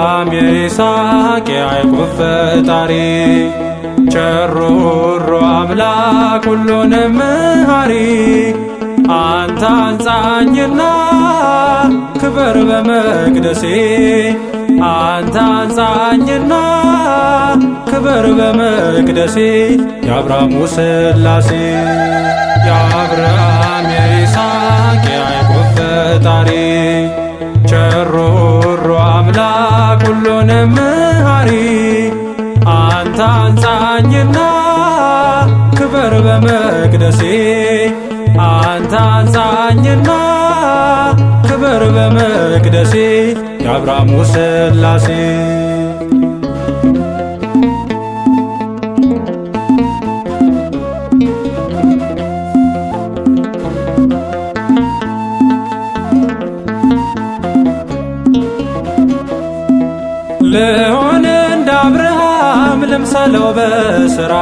የአብርሃም የይስሐቅ የያዕቆብ ፈጣሪ ቸሮሮ አምላክ ሁሉንም መሃሪ አንተ አንጻኝና ክበር በመቅደሴ አንተ አንጻኝና ክበር በመቅደሴ የአብርሃሙ ሥላሴ የአብርሃም የይስሐቅ የያዕቆብ ፈጣሪ ቸሮሮ አምላክ ሁሉንም መሃሪ አንተ አንጻኝና ክበር በመቅደሴ አንተ አንጻኝና ክበር በመቅደሴ የአብርሃሙ ሥላሴ ልሆን እንደ አብርሃም ልምሰለው በሥራ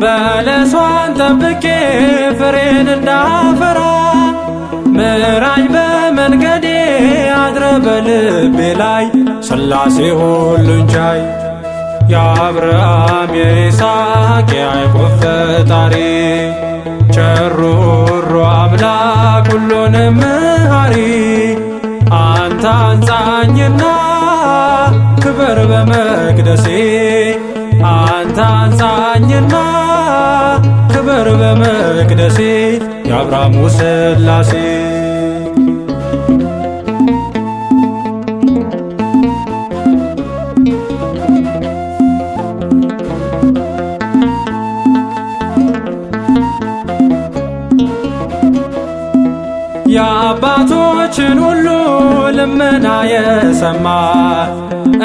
በለሷን ጠብቄ ፍሬን እንዳፈራ ምራኝ በመንገዴ አድረ በልቤ ላይ ሥላሴ ሁሉን ቻይ የአብርሃም የይስሐቅ የያዕቆብ ፈጣሪ ቸሮሮ አምላክ ሁሉንም መሃሪ አንተ አንጻኝና ክበር በመቅደሴ አንተ አንጻኝና ክበር በመቅደሴ የአብርሃሙ ሥላሴ የአባቶችን ሁሉ ልመና የሰማ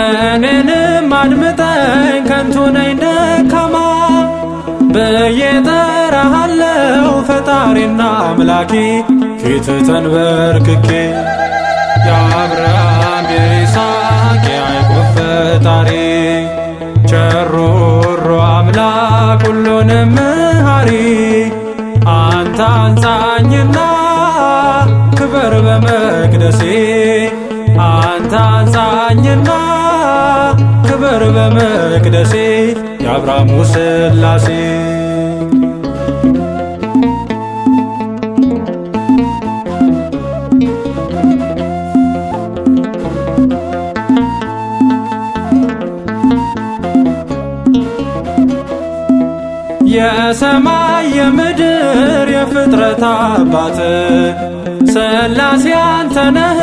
እኔንም አድምጠኝ ከንቱ ነኝ ደካማ ብዬ ጠራሃለው ፈጣሪና አምላኬ ፊት ተንበርክኬ የአብርሃም የይስሐቅ የያዕቆብ ፈጣሪ ቸሮሮ አምላክ ሁሉንም መሃሪ አንተ አንጻኝና ክበር በመቅደሴ አንተ አንጻኝና ክበር በመቅደሴ የአብርሃሙ ሥላሴ የሰማይ የምድር የፍጥረት አባት ሥላሴ አንተ ነህ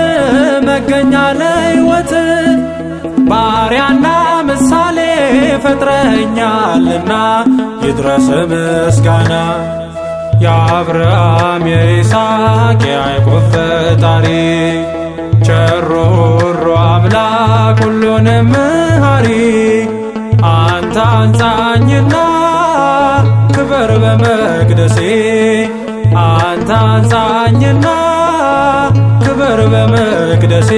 መገኛ ለሕይወት ባሪያና ምሳሌ ፈጥረኸኛልና ይድረስ ምስጋና የአብርሃም የይስሐቅ የያዕቆብ ፈጣሪ ቸሮሮ አምላክ ሁሉንም መሃሪ አንተ አንጻኝና ክበር በመቅደሴ አንተ አንጻኝና ክበር በመቅደሴ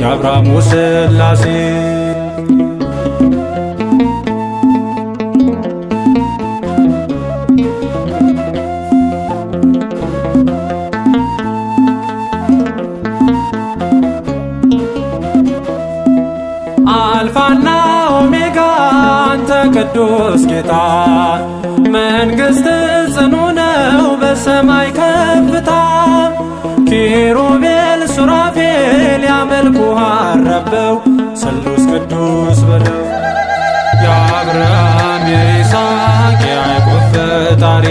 የአብርሃሙ ሥላሴ አልፋና ኦሜጋ አንተ ቅዱስ ጌታ መንግሥት ጽኑ ነው በሰማይ ከፍታ ኪሩቤል ሱራፌል ያመልኩሃል ረበው ስሉስ ቅዱስ በለው የአብርሃም የይስሐቅ የያዕቆብ ፈጣሪ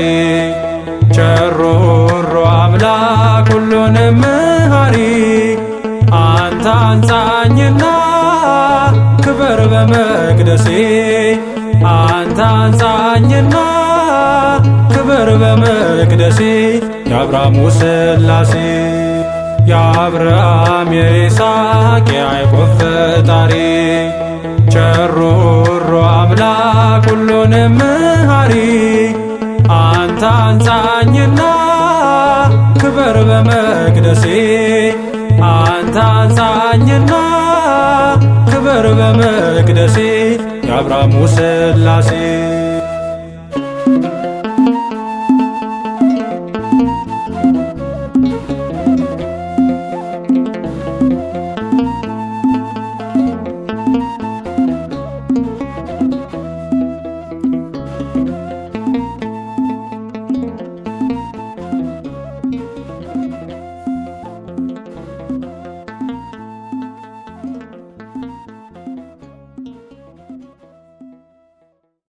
ቸሮሮ አምላክ ሁሉንም መሃሪ አንተ አንጻኝና ክበር በመቅደሴ አንተ አንጻኝና ክበር በመቅደሴ የአብርሃሙ ሥላሴ የአብርሃም የይስሐቅ የያዕቆብ ፈጣሪ ቸሮሮ አምላክ ሁሉንም መሃሪ አንተ አንጻኝና ክበር በመቅደሴ አንተ አንጻኝና ክበር በመቅደሴ የአብርሃሙ ሥላሴ